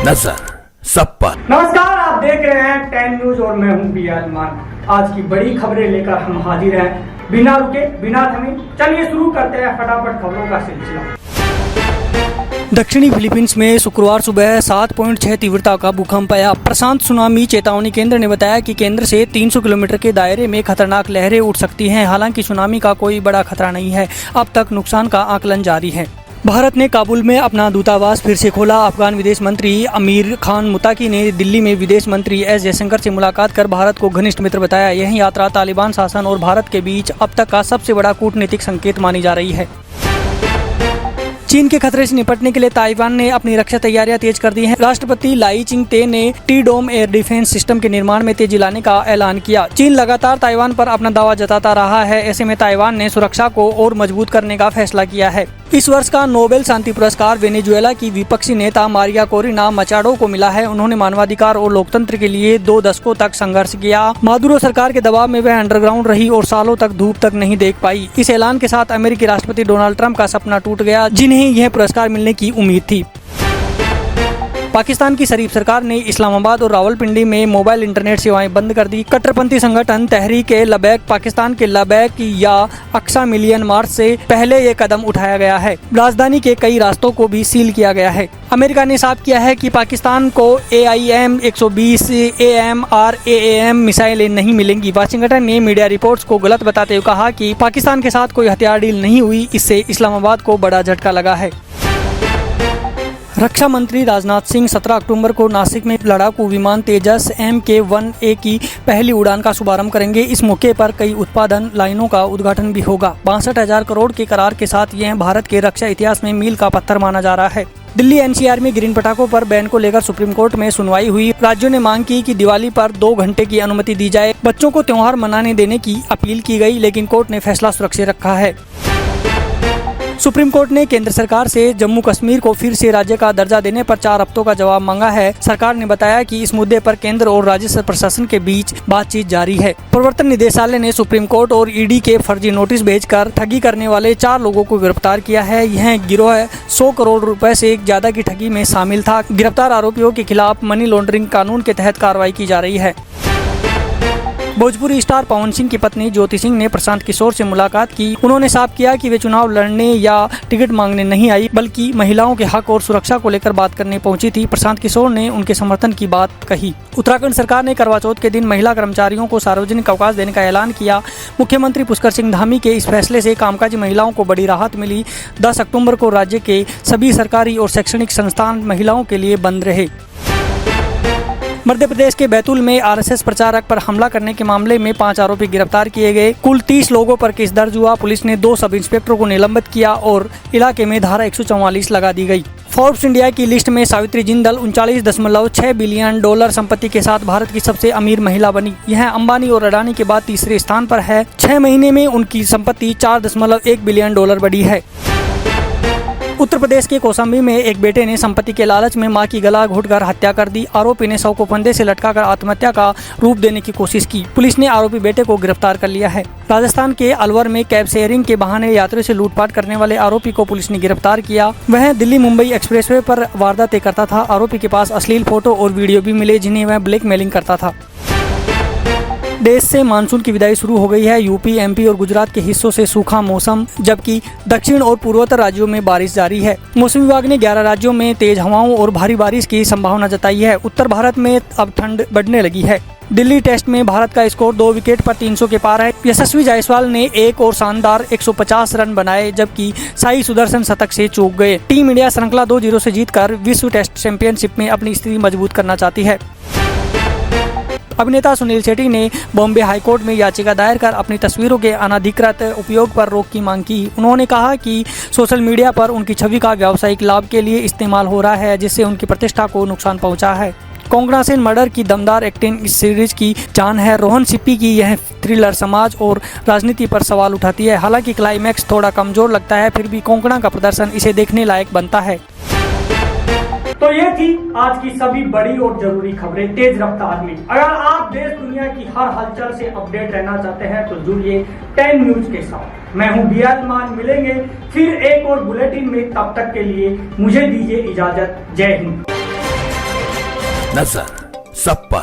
नमस्कार, आप देख रहे हैं 10 न्यूज और मैं हूं बियाल मान। आज की बड़ी खबरें लेकर हम हाजिर हैं, बिना रुके बिना थमे। चलिए शुरू करते हैं फटाफट खबरों का सिलसिला। दक्षिणी फिलीपींस में शुक्रवार सुबह 7.6 तीव्रता का भूकंप आया। प्रशांत सुनामी चेतावनी केंद्र ने बताया कि केंद्र से 300 किलोमीटर के दायरे में खतरनाक लहरें उठ सकती हैं। हालांकि सुनामी का कोई बड़ा खतरा नहीं है। अब तक नुकसान का आकलन जारी है। भारत ने काबुल में अपना दूतावास फिर से खोला। अफगान विदेश मंत्री अमीर खान मुताकी ने दिल्ली में विदेश मंत्री एस जयशंकर से मुलाकात कर भारत को घनिष्ठ मित्र बताया। यह यात्रा तालिबान शासन और भारत के बीच अब तक का सबसे बड़ा कूटनीतिक संकेत मानी जा रही है। चीन के खतरे से निपटने के लिए ताइवान ने अपनी रक्षा तैयारियां तेज कर दी हैं। राष्ट्रपति लाई चिंग-ते ने टी-डोम एयर डिफेंस सिस्टम के निर्माण में तेजी लाने का ऐलान किया। चीन लगातार ताइवान पर अपना दावा जताता रहा है। ऐसे में ताइवान ने सुरक्षा को और मजबूत करने का फैसला किया है। इस वर्ष का नोबेल शांति पुरस्कार वेनेजुएला की विपक्षी नेता मारिया कोरिना मचाडो को मिला है। उन्होंने मानवाधिकार और लोकतंत्र के लिए 2 दशकों तक संघर्ष किया। मादुरो सरकार के दबाव में वह अंडरग्राउंड रही और सालों तक धूप तक नहीं देख पाई। इस ऐलान के साथ अमेरिकी राष्ट्रपति डोनाल्ड ट्रंप का सपना टूट गया, जिन्हें यह पुरस्कार मिलने की उम्मीद थी। पाकिस्तान की शरीफ सरकार ने इस्लामाबाद और रावलपिंडी में मोबाइल इंटरनेट सेवाएं बंद कर दी। कट्टरपंथी संगठन तहरीक-ए-लबैक पाकिस्तान के लबैक या अक्सा मिलियन मार्च से पहले ये कदम उठाया गया है। राजधानी के कई रास्तों को भी सील किया गया है। अमेरिका ने साफ किया है कि पाकिस्तान को AIM-120 AMRAAM मिसाइलें नहीं मिलेंगी। वाशिंगटन ने मीडिया रिपोर्ट्स को गलत बताते हुए कहा कि पाकिस्तान के साथ कोई हथियार डील नहीं हुई। इससे इस्लामाबाद को बड़ा झटका लगा है। रक्षा मंत्री राजनाथ सिंह 17 अक्टूबर को नासिक में लड़ाकू विमान तेजस MK-1A की पहली उड़ान का शुभारंभ करेंगे। इस मौके पर कई उत्पादन लाइनों का उद्घाटन भी होगा। 62,000 करोड़ के करार के साथ यह भारत के रक्षा इतिहास में मील का पत्थर माना जा रहा है। दिल्ली NCR में ग्रीन पटाखों पर बैन को लेकर सुप्रीम कोर्ट में सुनवाई हुई। राज्यों ने मांग की कि दिवाली पर 2 घंटे की अनुमति दी जाए। बच्चों को त्योहार मनाने देने की अपील की गई, लेकिन कोर्ट ने फैसला सुरक्षित रखा है। सुप्रीम कोर्ट ने केंद्र सरकार से जम्मू कश्मीर को फिर से राज्य का दर्जा देने पर 4 हफ्तों का जवाब मांगा है। सरकार ने बताया कि इस मुद्दे पर केंद्र और राज्य प्रशासन के बीच बातचीत जारी है। प्रवर्तन निदेशालय ने सुप्रीम कोर्ट और ED के फर्जी नोटिस भेजकर ठगी करने वाले 4 लोगों को गिरफ्तार किया है। यह गिरोह 100 करोड़ रुपए से ज्यादा की ठगी में शामिल था। गिरफ्तार आरोपियों के खिलाफ मनी लॉन्ड्रिंग कानून के तहत कार्रवाई की जा रही है। भोजपुरी स्टार पवन सिंह की पत्नी ज्योति सिंह ने प्रशांत किशोर से मुलाकात की। उन्होंने साफ किया कि वे चुनाव लड़ने या टिकट मांगने नहीं आई, बल्कि महिलाओं के हक और सुरक्षा को लेकर बात करने पहुंची थी। प्रशांत किशोर ने उनके समर्थन की बात कही। उत्तराखंड सरकार ने करवा चौथ के दिन महिला कर्मचारियों को सार्वजनिक अवकाश देने का ऐलान किया। मुख्यमंत्री पुष्कर सिंह धामी के इस फैसले से कामकाजी महिलाओं को बड़ी राहत मिली। 10 अक्टूबर को राज्य के सभी सरकारी और शैक्षणिक संस्थान महिलाओं के लिए बंद रहे। मध्य प्रदेश के बैतूल में RSS प्रचारक पर हमला करने के मामले में 5 आरोपी गिरफ्तार किए गए। कुल 30 लोगों पर केस दर्ज हुआ। पुलिस ने 2 सब इंस्पेक्टरों को निलंबित किया और इलाके में धारा 144 लगा दी गई। फोर्ब्स इंडिया की लिस्ट में सावित्री जिंदल 39.6 बिलियन डॉलर संपत्ति के साथ भारत की सबसे अमीर महिला बनी। यह अंबानी और अडानी के बाद तीसरे स्थान पर है। 6 महीने में उनकी संपत्ति 4.1 बिलियन डॉलर बढ़ी है। उत्तर प्रदेश के कौशाम्बी में एक बेटे ने संपत्ति के लालच में मां की गला घोंटकर हत्या कर दी। आरोपी ने शव को फंदे से लटकाकर आत्महत्या का रूप देने की कोशिश की। पुलिस ने आरोपी बेटे को गिरफ्तार कर लिया है। राजस्थान के अलवर में कैब शेयरिंग के बहाने यात्रियों से लूटपाट करने वाले आरोपी को पुलिस ने गिरफ्तार किया। वह दिल्ली मुंबई एक्सप्रेसवे पर वारदातें करता था। आरोपी के पास अश्लील फोटो और वीडियो भी मिले, जिन्हें वह ब्लैकमेलिंग करता था। देश से मानसून की विदाई शुरू हो गई है। यूपी, MP और गुजरात के हिस्सों से सूखा मौसम, जबकि दक्षिण और पूर्वोत्तर राज्यों में बारिश जारी है। मौसम विभाग ने 11 राज्यों में तेज हवाओं और भारी बारिश की संभावना जताई है। उत्तर भारत में अब ठंड बढ़ने लगी है। दिल्ली टेस्ट में भारत का स्कोर 2 विकेट पर 300 के पार है। यशस्वी जायसवाल ने एक और शानदार 150 रन बनाए, जबकि साई सुदर्शन शतक से चूक गए। टीम इंडिया श्रृंखला 2-0 से जीतकर विश्व टेस्ट चैंपियनशिप में अपनी स्थिति मजबूत करना चाहती है। अभिनेता सुनील शेट्टी ने बॉम्बे हाईकोर्ट में याचिका दायर कर अपनी तस्वीरों के अनधिकृत उपयोग पर रोक की मांग की। उन्होंने कहा कि सोशल मीडिया पर उनकी छवि का व्यावसायिक लाभ के लिए इस्तेमाल हो रहा है, जिससे उनकी प्रतिष्ठा को नुकसान पहुंचा है। कोंकणा सेन मर्डर की दमदार एक्टिंग इस सीरीज की जान है। रोहन सिप्पी की यह थ्रिलर समाज और राजनीति पर सवाल उठाती है। हालांकि क्लाइमैक्स थोड़ा कमजोर लगता है, फिर भी कोंकणा का प्रदर्शन इसे देखने लायक बनता है। तो ये थी आज की सभी बड़ी और जरूरी खबरें तेज रफ्तार में। अगर आप देश दुनिया की हर हलचल से अपडेट रहना चाहते हैं तो जुड़िए 10 न्यूज के साथ। मैं हूं बियाल मान, मिलेंगे फिर एक और बुलेटिन में। तब तक के लिए मुझे दीजिए इजाजत। जय हिंद। नजर सब पर।